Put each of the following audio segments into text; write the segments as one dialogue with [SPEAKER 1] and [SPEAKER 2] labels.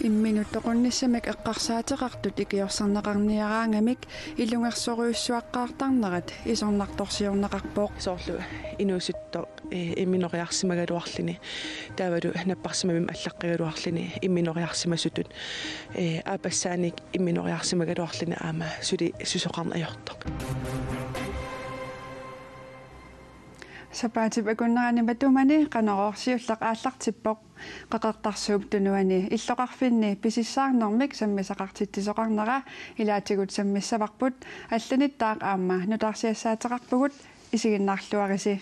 [SPEAKER 1] Imminuttoqunnissamak eqqarsaatiqartut ikiorsanneqarniaraangamik illungersoruissuaqqaartarnerat isornartorsiorneqarpooq
[SPEAKER 2] soorlu inuusutto imminoriarsimagaluarlini taavalu napparsimamim allaqqagaluarlini imminoriarsimasutut aapassaanik imminoriarsimagaluarlini aama suli susoqarnajortoq
[SPEAKER 1] Sapaatip akunnerani matumani qanororsiullaq aallartippoq qaqartarsuup tunuani illoqarfinni pisissaarnermik sammisaqartittisoqarnera ilaatigut sammissavarput allanittaaq aamma nutarsiassaateqarpugut isiginnaarluarisi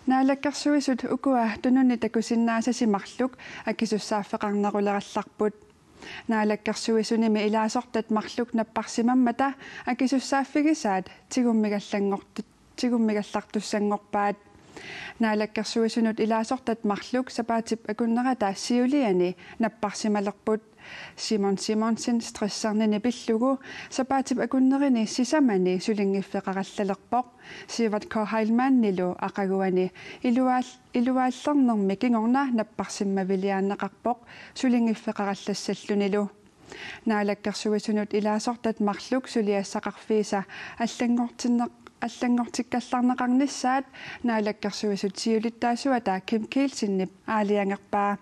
[SPEAKER 1] Naalakkarsuisut ukua tununni takusinnaasasimarluk akisussaaffeqarnerulerallarput Naalakkarsuisunimi ilaasortat marluk napparsimammata akisussaaффигисаат тигуммигаллангортут тигуммигаллартуссангорпаат Naalakkarsuisunut ilaasortat marluk sapaatip akunnerata siuliani napparsimalerput Simon Simonsen stressarnini pillugu sapaatip akunnerini sisamani sulingiffeqarallalерпоq Sivert K. Heilmannilu aqaguani iluaallernermi kingorna napparsimmaviliaanneqarpoq sulingiffeqarallassallunilu Naalakkarsuisunut ilaasortat marluk suliassaqarfiisa аллангортиккалларнеқарнissaat Naalakkarsuisut siulittaasuata Kim Kielsinnip aaliangerpaa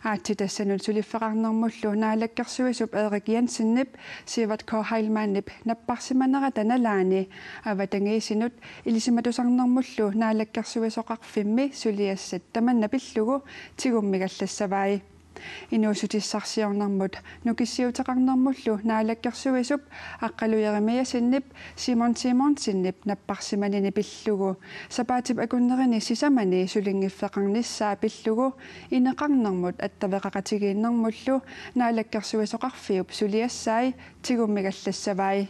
[SPEAKER 1] аатситассанут сулиффеқарнэрмуллу Naalakkarsuisup Erik Jensenнip Sivert K. Heilmanнip наппарсиманерата налаани аватангиисинут илисиматусарнэрмуллу Naalakkarsuisoqarfimmi сулиассат таманна пиллугу тигуммигаллассаваи Inuusutissarsiornermut nukissiuteqarnermullu Naalakkarsuisup aqqaluyerimiyasinnip Simon Simonsinnip napparsimanini pillugu sapaatip akunnerini sisamani sulingiffeqarnissaa pillugu ineqarnermut attaveqaqatigiinnermullu Naalakkarsuisoqarfiup suliassaai tigummigallassavai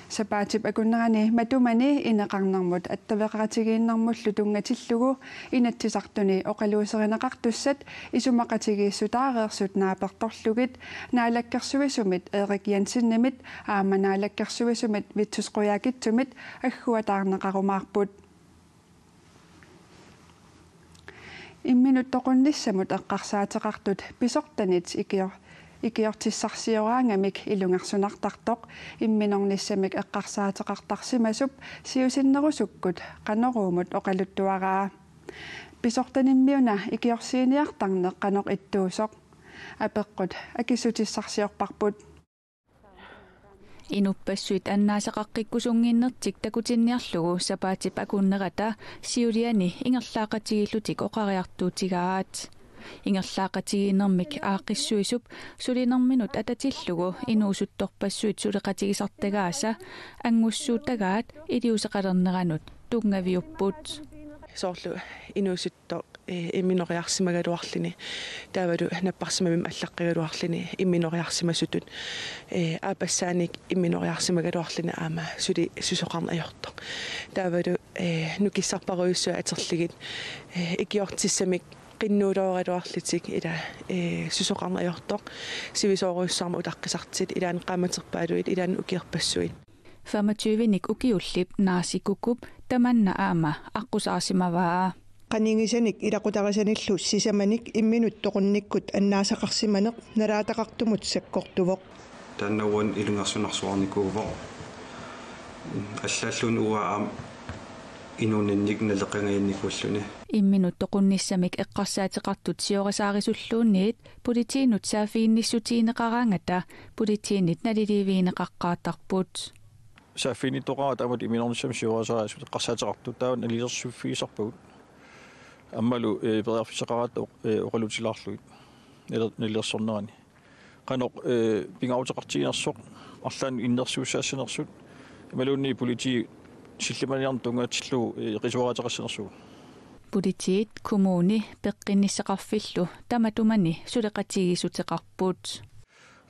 [SPEAKER 1] Sapaatip akunnerani matumani ineqarnermut attaveqaqatigiinnermullu tungatillugu inattisartuni oqaluuserineqartussat isumaqatigiissutaareersut naapertorlugit Naalakkarsuisumit Erik Jensennemit aama Naalakkarsuisumit vitsusquyaakitsumit agguataarneqarumaarput imminuttoqunnissamut eqqarsaateqartut pisortanit ikiortissarsioraangamik ilungersunartartoq imminornissamik eqqarsaateqartarsimasup siusinnerusukkut qanoruumut oqaluttuaraa pisortanimmiuna ikiorsiiniartarneq qanoq ittuusoq apeqqut akissutissarsiorparput
[SPEAKER 3] Inupassuit annaasaqaqqikkusunginnertik takutinniarlugu sapaatip akunnerata siuliani ingerlaaqatigillutik oqariartuutigaat Ingerlaaqatigiinermik aaqqissuisup sulinerminut atatillugu inuusuttorpassuit suleqatigisartagaasa angussuuttagaat iliuseqalerneranut tungaviupput
[SPEAKER 2] soorlu inuusutto imminoriarsimagaluarlini taavalu napparsimamim allaqqagaluarlini imminoriarsimasutut aapassaanik imminoriarsimagaluarlini aama suli susoqarnajortoq taavalu nukissarparuissua aterligit ikiortissamik qinnuulooraluarlitik ila susoqarnajortoq sivisooruissaarma utaqqisartit ilaan qaamaterpaaluit ilaan ukierpassuit
[SPEAKER 3] 25nik ukiullip naasikukup tamanna aama aqusaarsimavaa
[SPEAKER 4] qaningisanik ilaqutarisanillu sisamanik imminuttoqunnikkut annaasaqarsimaneq nalaataqartumut sakkortuvoq
[SPEAKER 5] taannauan ilungersunarsuarnikuuvoq аллааллун уаам инунинник налеқангаинникууллуни
[SPEAKER 3] имминутtoqunnissamik eqqarsaatiqartut siorasaarisуллуунниит политиинут саафиинниссутиинеқараангата политиинит налиливиинеқаққаатарпут
[SPEAKER 6] саафиинитоқарат амут иминорнissam siorasaarisut eqqarsaatiqartut тааван алилерсуффигисарпагут аммалу периарфисеқарат оқалутилаарлуит налилерсорнерани qanoq pingautaqartiginersoq арлаан иннерсууссаассинерсут ималуунни полити силлиманиарнтунгаатиллу qisuarataqassinersugu
[SPEAKER 3] Politiet kommuni peqqinnisseqarfillu tamatумани сулеқатигисутеқарпут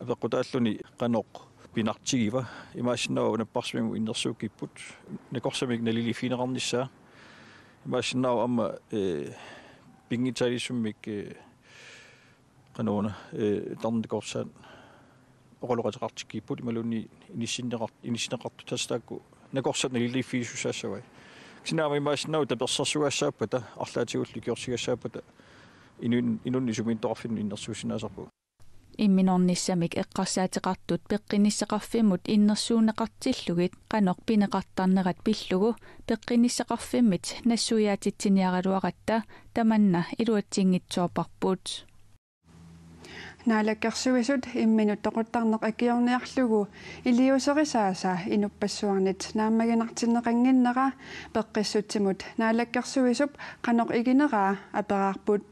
[SPEAKER 6] апеққутааллуни qanoq pinartigiva имаасиннава наппарсимигу иннерсууккиппут накорсамик налилифинеқарнissaa имаасиннава амма пингиталиссуммик qanoona тарнекорсаат оқалоқатеқартиккиппут ималуунни иниссинеқарту тастаакку nakorsat nalilifiisusassavai sinaama imaasnau tapersarsuassaapata arlaatiullu kiorsigassaapata inunni sumintoqarfinnu innersuusinaasarpu
[SPEAKER 3] imminornissamik eqqassaateqartut peqqinissaqarfimmut innersuuneqartillugit qanoq pineqartarnerat pillugu peqqinissaqarfimmit nassuyaatitsiniaraluaqatta tamanna iluatsiingitsuaparput
[SPEAKER 1] naalakkersuisut imminut toquttarneq akiorniarlugu iliuserisaasa inuppassuarnit naammaginartinneqanginnera peqqissutsimut naalakkersuisup qanoq igineraa aperaarput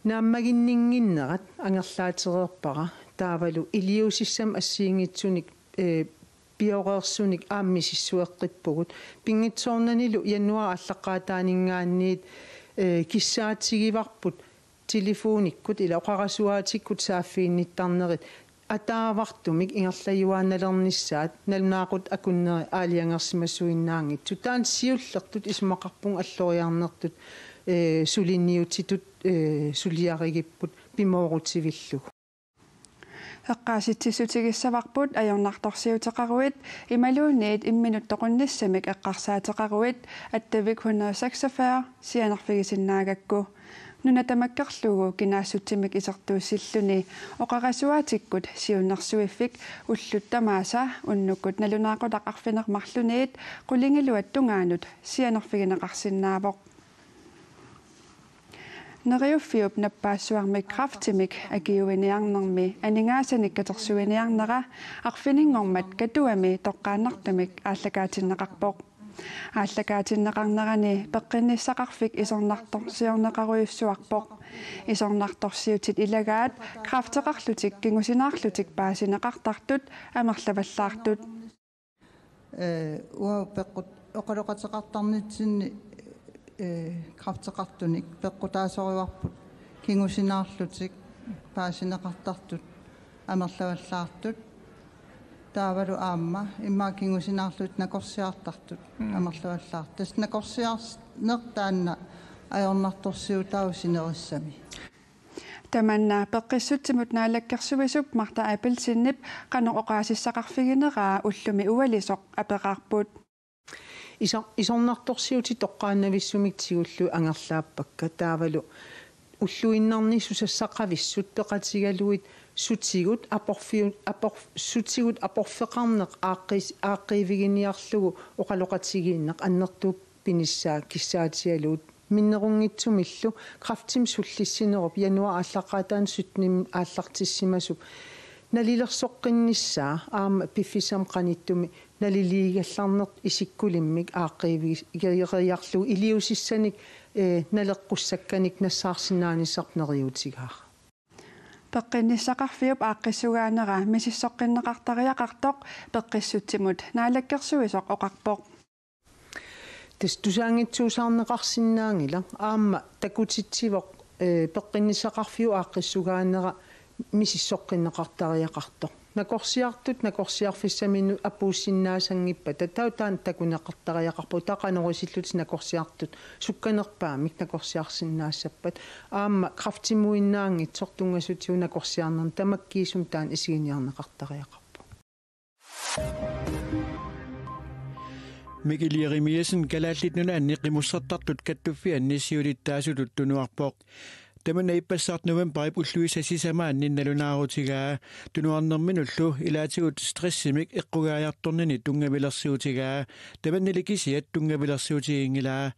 [SPEAKER 7] naammaginninginnerat angerlaatereerpara taavalu iliusissam assiingitsunik bioreersunik aammisissueqqippugut pingitsoornanilu januar allaqaataaningaanniit kissaatsigivarput telefonikkut ila oqarasuaatikkut saaffiinnittarnerit ataavartumik ingerlajuaanalernissaat nalnaaqut akunneri aaliangersimassuinnaangit tutaan siullertut ismaqarpung alloriarnertut sulinniutitut suliarigipput pimoorutsivillugu
[SPEAKER 1] eqqaasitsissutigissavarput ajornartorsiuteqaruit imaluunniit imminut toqunnissamik eqqarsaateqaruit attavik 146 sianerfigisinnаагakku nunatamakkerlugu kinaassutsimik isertuussilluni oqarasuatikkut siunnersuiffik ulluttamaasa unnukut nalunaaqutaqarfinermarluniit qulingiluat tungaanut sianerfigineqarsinnaavoq neriuffiup nappaassuarmik kraftimik akiuiniarnermi aningaasanikkаторсуиниарнера арфинингормат катуами тоққааннартамик ааллакаатиннеқарпоқ ааллакаатиннеқарнерани пеққинниссақарфик исорнарторсиорнеқаруйуссуарпоқ исорнарторсиутит илагаат крафтеқарлутик кингусинаарлутик паасинеқартартут амерлаваллаартут
[SPEAKER 8] уа пеққут оқалоқатеқартарнитсинни крафтеқартуник пеққутаасориварпут кингусинаарлутик паасинеқартартут амерлаваллаартут таавалу аама имма кингусинаарлут накорсиартартут амерлаваллаар тас накорсиарнер таанна ajornartorsiutausinerissami
[SPEAKER 1] tamanna peqqissutsimut naalakkersuisup marta apelsinip qanoq oqaasissaqarfigineraa ullumi ualisoq apeqaarput
[SPEAKER 7] isornartorsiuti toqqaannavissumik tigullu angerlaappakka taavalu уллуиннарнисусассақависсут пеқатигалуит сутигут сутигут апорфеқарнеқ ааққивигиниарлугу оқалоқатигииннеқ аннертууп пиниссаа киссаатигалуут миннерунгитсумиллу крафтим суллиссинеруп януар аллаққаатаан сутним ааллартиссимасуп налилерсоққинниссаа аама пиффисам қаниттуми налилиигалларнеқ исиккулиммик ааққивигериарлугу илиусиссаник налеққуссакканик нассаарсинааниссарнериутигаа
[SPEAKER 1] peqqinissaqarfiup aaqqissugaanera misissoqqinneqartariaqartoq peqqissutsimut naalakkersuisoq oqarpoq
[SPEAKER 7] тестусаангитсуусаарнеқарсинаангила аама такутитсивоқ peqqinissaqarfiu aaqqissugaanera misissoqqinneqartariaqartoq накорсиартут апууссиннаасангиппа татаутаан такунеқартариақарпу тақанерусиллут накорсиартут сукканерпаамик накорсиарсиннаассаппат аама крафтимуиннаангит сортунгасутиу накорсиарнерн тамаккиисум таан исигиниарнеқартариақарпу
[SPEAKER 9] Mikkel Jeremiasen kalaallit qimmussartartut kattuffiannisiulittaasutut tunuarpoq Tämän eippäsaat november ulluisa sisamaannin nalunaaruutigaa tunuarnerminullu ilaatigut stressimik eqqugaajartornini tungavilersiutigaa tämän nilikisiat tungavilersiutiingilaa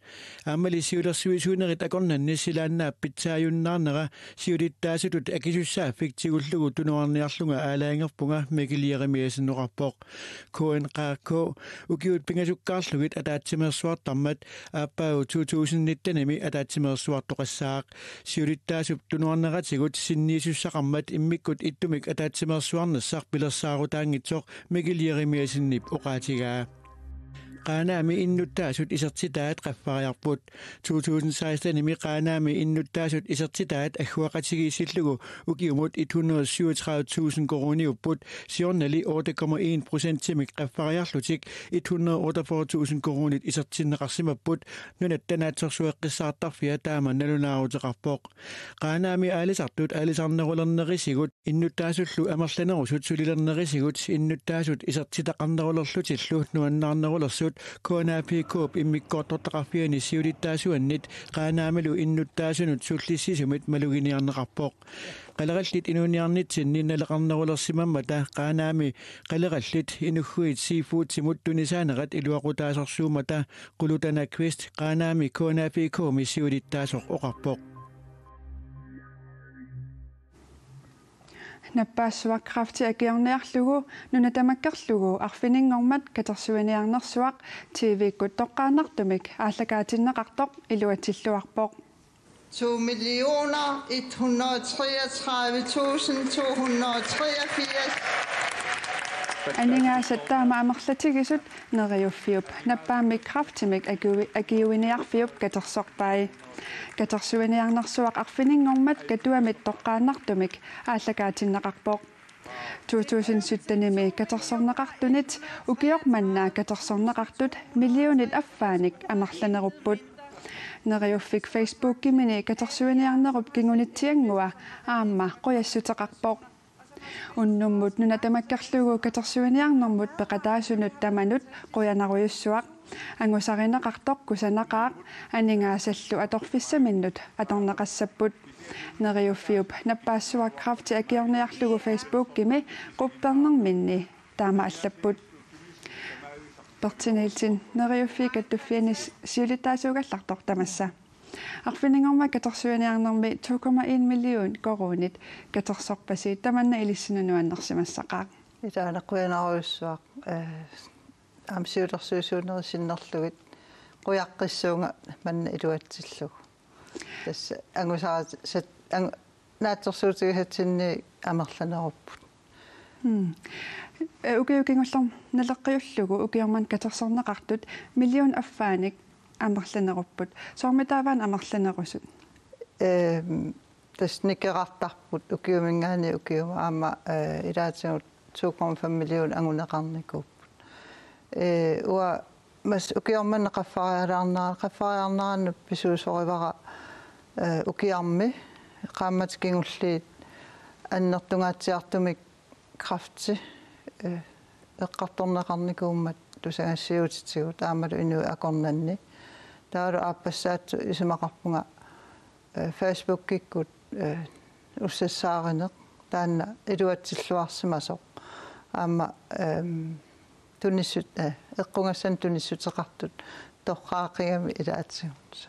[SPEAKER 9] aamali siulersuisuunerit akornanni silaannaa pitsaajunnaarnera siulittaasutut akisussaafik tigullugu tunuarniarlunga aalaangerpunga Mikkel Jeremiasen noqarpoq KNRK ukiut pingasukkaarlugit ataatsimersuartarmat aappaagu 2019 ataatsimersuartoqassaaq siulittaasup tunuarneratigut sinniisussaqarmat immikkut ittumik ataatsimersuarnessaq pilersaarutaangitsoq Mikkel Jeremiasennip oqaatigaa qaanaami innuttaasut isertitaat qaffariarput 2016 nimi qaanaami innuttaasut isertitaat agguaqatigiisillugu ukiumut 137.000 koroniupput siornali 8,1% timik qaffariarlutik 148.000 koronit isertinneqarsimapput nunattanaatsorsueqqissaartarfia taamannalunaaruteqarpoq qaanaami aalisartut aalisarnerulernerissigut innuttaasullu amerlanerusut sulilernerisigut innuttaasut isertitaqarnerulerlutillu nuannaarnerulersut KNAP-Coop immikkoortortaqarfiani siulittaasuannit qaanaamilu innutaasunut sullissisumit maluginiarneqarpoq qaleqallit inuuniarnitsin ninnaleqarnerulersimammata qaanaami qaleqallit inugguit seafood simut tunisaaneqat iluaqutaasorsuumata qulutana quest qaanaami KNAP-Coop siulittaasoq oqarpoq
[SPEAKER 1] наппаассуак крафти агиорниарлугу нунатамаккерлугу арфинингормат катерсуиниарнерсуақ тв-ккут тоққаанартумик ааллакаатиннеқартоқ илуатиллуарпоқ
[SPEAKER 8] 2.133.283
[SPEAKER 1] анингаасат таама амерлатигисут нериуффиуп наппаамик крафтимик агиуиниарфиуп катерсорпаи катерсуиниарнерсуақ арфинингормат катуамит тоққаанартумик ааллакаатиннеқарпоқ 2017-ними катерсорнеқартунит укиорманнаа катерсорнеқартут миллионит аффааник амерланеруппут нериуффик Facebook кимини катерсуиниарнеруп кингунитсиангуа аама қуяссутеқарпоқ уннуммут нунатамаккерлугу катерсуиниарнэрмут пеқатаасунут таманут қуянаруйуссуақ ангусаринеқартоқ кусанақаақ анингаасаллу аторфиссаминнут аторнеқассаппут нериуффиуп наппаассуак крафти агиорниарлугу Facebook кими қуппернэрминни таама аллаппут пертинеилтин нериуффи каттуффианис сиулитаасуугаллартор тамасса арфинингорма катерсуиниарнэрми 2,1 миллион коронит катерсорпаси таманна илиссинунуаннерсимассақаа
[SPEAKER 8] итаанаққуянаруйуссуақ амсиулерсуусуунерисиннерлугит қуяққиссуунга манна илуатсиллуг тасса ангусаат сат наатсорсуутигасатсинни амерланеруппут укиукингуллер налеққиуллугу укиорман катерсорнеқартут миллион аффааник амерланеруппут соормитааваан амерланерусут тасникеқартарпут укиумингаани укиума аама илаатигут 2,5 миллион ангунеқарникууппут уа мас укиорман қаффариарнаа писуусоривара укиарми qaammatikingulliit аннертунгаатсиартумик крафти эққарторнеқарникууммат тусагассиутитсигу таамалу инуи акорнанни таалу ааппассаатсу исумақарпунга Facebook киккут уссассааринеқ таанна илуатсиллуарсимасоқ аама туниссут эққунгассан туниссутеқартут торраақигами илаатсигут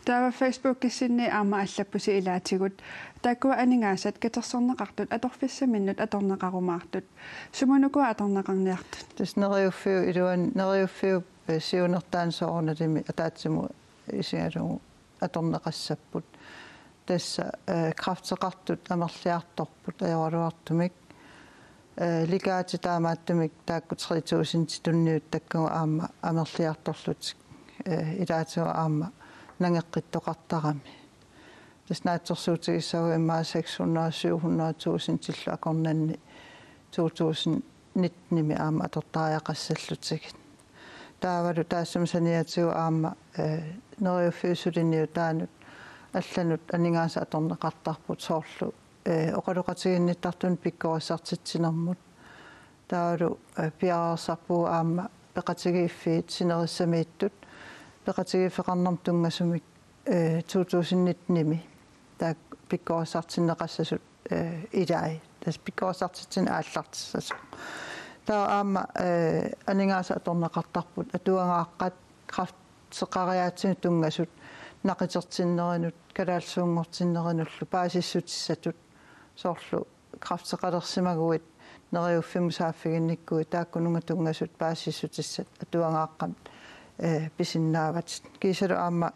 [SPEAKER 8] таава Facebook киссинни аама аллаппуси илаатигут таккуа анингаасат катерсорнеқартут аторфиссаминнут аторнеқарумаартут сумунукуа аторнеқарниартут тас нериуффиу илуан нериуффиу сиунертаан соорналими атаатсиму исигалугу аторнеқассаппут тасса крафтеқартут амерлиарторпут аёралуартумик лигаати таамааттумик таакку 3000 тунниут таккуа аама амерлиарторлутик илаатига аама нангеққиттоқартарами таснаатерсуутигиссагу иммаа 600-700,000 тиллу акорнанни 2019-ними аама атортариақассаллутигит таавалу таассум саниатигу аама нериуффиусулинниу таанут алланут анингааса аторнеқартарпут соорлу оқалоқатигинниттартун пиккориссартитсинэрмут таавалу пиарсарпуу аама пеқатигииффиит синериссамииттут пеқатигифеқарнэрм тунгасумик 2019-ними таак пиккориссартиннеқассасут илаи тас пиккориссартитсин ааллартиссасу таа аама анингааса аторнеқартарпут атуангааққат крафтсеқариаатсин тунгасут нақитертиннеринут калаалсуунгортиннеринуллу паасиссутиссатут соорлу крафтсеқалерсимагуит нериуффимусааффигинниккуи тааккунунга тунгасут паасиссутиссат атуангааққат писиннаават кисалу аама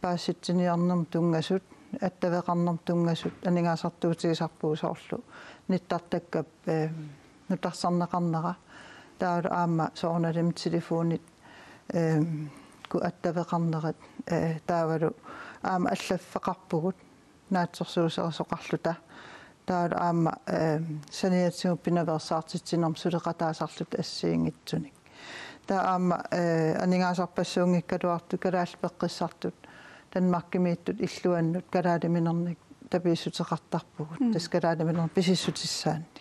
[SPEAKER 8] пааситсиниарнерм тунгасут аттавеқарнерм тунгасут анингаасартуутигисарпуу соорлу ниттартаккап нутарсарнеқарнера таара аама соорналим телефонит ку аттавеқарнерат таавалу аама аллаффеқарпугут наатсорсуусерисоқарлута таара аама саниатсигуп пинаверсаартитсинерм сулеқатаасарлут ассиингитсуник таа аама анингаасарпассуунгиккалуарту калаал пеққиссартут танмаркимииттут иллуаннут калаалиминерник табииссутеқартарпугут таскалаалиминер писиссутиссаанник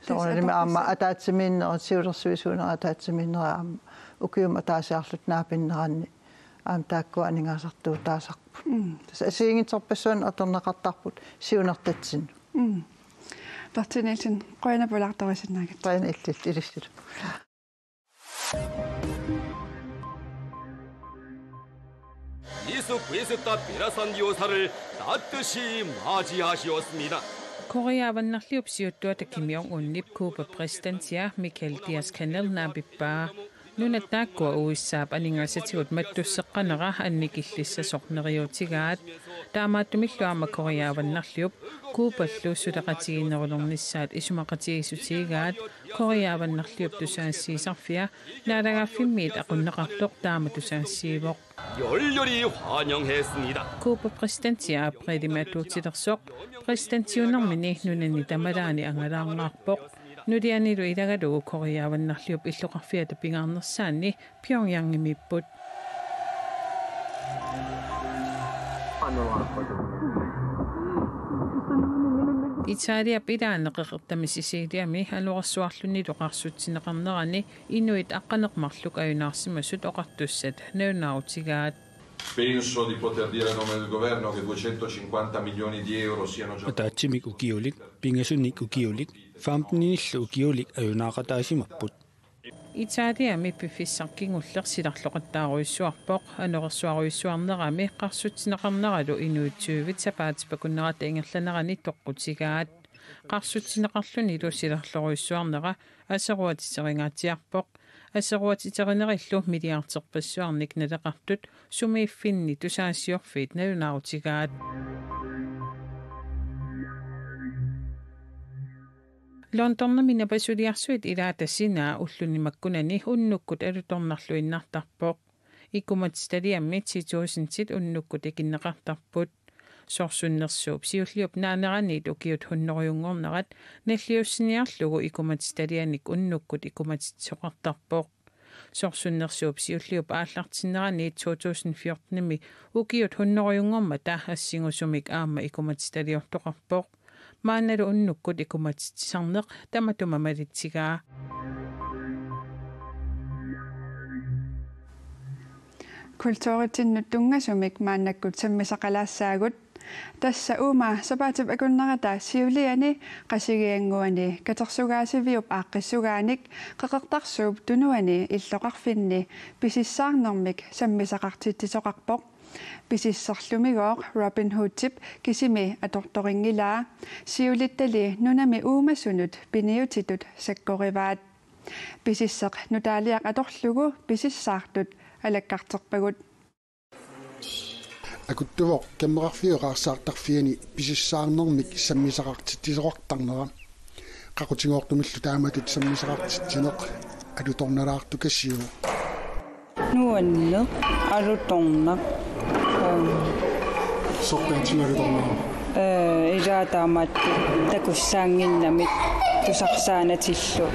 [SPEAKER 8] соорналим аама атаатсимииннерат сиулерсуисуунера атаатсимииннера аама укиум атаасаарлут наапиннеранни аам таакку анингаасартуу таасарпу таса асиингитсорпассуан атернеқартарпут сиунертатсин
[SPEAKER 1] тартинилсин qoina pulaartorisinnaagat
[SPEAKER 8] qoina illit ilissut
[SPEAKER 10] 이수 구에서다 베라산 요사를 따뜻이 맞이하시었습니다.
[SPEAKER 11] Koreavannerliup siuttuata Kim Jong-un Kuuba præsidenttia Michael Diaz-Canel naapippa nunataakkua uissaap aningaasatigut mattusseqqanera annikillissassorneriutigaat taamaattumilluama Koreavannerliup Kuupallu suleqatiginerulornissaat isumaqatigisutigaat Koreavannerliup tusaassiisarfia naalagaaffimmit aqunneqartoq taama tusaassiivoq
[SPEAKER 10] 열렬히 환영했습니다.
[SPEAKER 11] Kuuba præsidenttia aprilimaatuutilersoq præsidenttiunermini nunani tamalaani angalaarngaarpoq nudianilu ilagalugu Koreavannerliup illoqarfiata pingaarnersaanni Pyongyangimipput Italia pilaanneqeqertamisisiiliami aluarsuarlunni loqarsutsineqarnerani inuit aqqaneqmarluk ayunaarsimasut oqartussat naunautigaat
[SPEAKER 12] Penso di poter dire a nome del governo che 250 milioni di euro siano già
[SPEAKER 13] Taatsimik ukiulik, pingasunnik ukiulik, fampninillu ukiulik ayunaaqataasimapput.
[SPEAKER 11] Italia mippifissarkingullersilarloqattaaruissuarpoq anorersuaruissuarnerami qarsutsineqarneralu inuutsuuvit sapaatipakunnerata ingerlanerani toqqutigaat qarsutsineqarluni lusilerloruissuarnera aseruatisseringaatiarpoq aseruatiterinеrillu miliarterpassuarnik naleqartut sumiiffinni tusaasiorfiit nalunaarutigaat Londonnamina pasuliarsuit ilaatassina ullunimakkunani unnukkut alutornarluinnartarpoq ikumatstaliammi situusintit unnukkut ikinneqartarput sorsunnersuup siulliup naaneranit ukiut hunnoriungornerat nalliussiniarlugu ikumatstalianik unnukkut ikumatitsoqartarpoq sorsunnersuup siulliup aallartinneranit 2014-mi ukiut hunnoriungorma taahassingusumik aama ikumatstaliortoqarpoq maanalu unnukkut ikumatitsarneq tamatumamalitsigaa
[SPEAKER 1] kultuuritinnu tungasumik maannakkut sammisaqalaassaagut tassa uuma sapaatip akunnerata siuliani qasigianguani katersugaasiviup aaqqissugaanik qeqertarsuup tunuani illoqarfinni pisissaarnermik sammisaqartittisoqarpoq pisisserlumigooq Robin Hood-tip kisimi atortoringilaa siulittali nunami uumassunut piniutitut sakkorivaat pisisseq nutaaliaq atorlugu pisissaartut alakkarterpagut
[SPEAKER 14] akuttuvoq kammerarfiuqaarsaartarfiani pisissaarnermik sammisaqartittisoqartarnera qaqutigoortumillu taamatut sammisaqartitsineq alutornalaartu kassiugu
[SPEAKER 15] nuanneq alutornaq
[SPEAKER 14] sortaatigalutornaa
[SPEAKER 15] ilaataamat takussaanginnamik tusarsaanatillu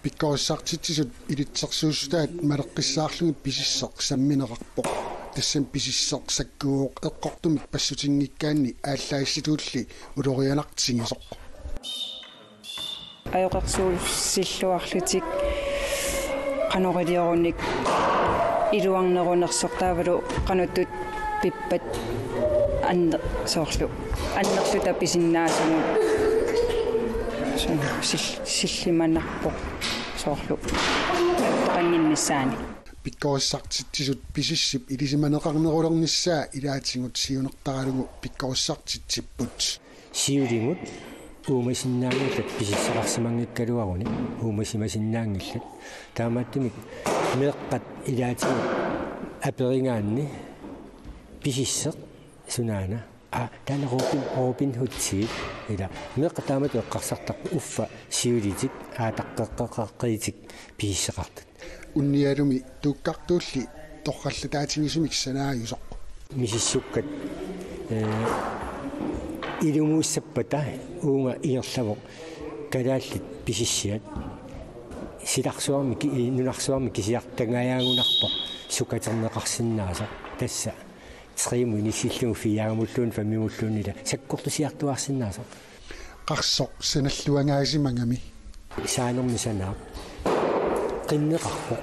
[SPEAKER 14] pikkarussartitsisut ilitsersuustaat maleqqissaarlugi pisisseq sammineqarpoq тассам писиссеқ саккууоқ эққортумик пассутингиккаанни ааллаасситуулли улорианартсигисоқ
[SPEAKER 15] аёқарсуулсиллуарлутик канорилиорунник илуарнерунерсортаавалу кануттут пиппат анне соорлу аннерлута писиннаасугу силлиманнарпоқ соорлу тақангиннссаани
[SPEAKER 14] pikkarussartitsisut pisissip ilisimanеқарнерулерниссаа илаатингут сиунертаралугу pikkarussartitsipput
[SPEAKER 16] сиулимут уумасиннаангиллат писиссақарсимангиккалуаруни уумасимасиннаангиллат таамааттимик меэққат илаатигут аперингаанни писиссеқ сунаана таана Робин Худси ила меқатаамат эққарсартар уффа сиулитик аатаққеққеққеққеитик пииссеқартут
[SPEAKER 14] унниалуми тууккартуулли торраллатаатингисумик санааюсоқ
[SPEAKER 16] мисиссуккат илумууссаппата уунга иерлавоқ калааллит писиссиат силарсуарми нунарсуарми кисиартангаяагунарпоқ сукатернеқарсинаасо тасса триmu инисиллугу фиаагамуллуун фамимуллуунила саккортусиартуарсинаасо
[SPEAKER 14] қарсоқ саналлуангаасимангами
[SPEAKER 16] саанерми санаа qinneqarpoq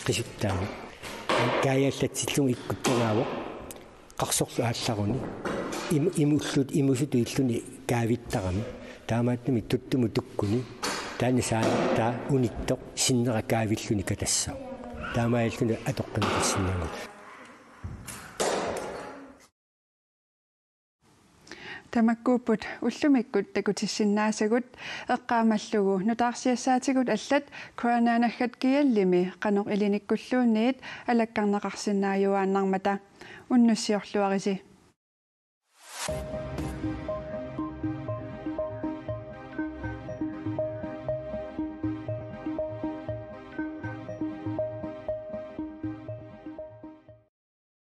[SPEAKER 16] qisuttaama kaayallatsillung ikkuttagaavoq qarsorlu aallaruni imullut imusut illuni kaavittarami taamaatnumi tuttumu tukkuni taani saanattaa unittoq sinnera kaavilluni katassao taamaalluni atoqqinqissinnagu
[SPEAKER 1] тамаккууппут уллумиккут такутиссиннаасагут эққаамаллугу нутаарсиассаатигут аллат куанаанаггат киаллими қанеқ илиниккуллуунниит алаккарнеқарсинааюааннармата уннуссиорлуариси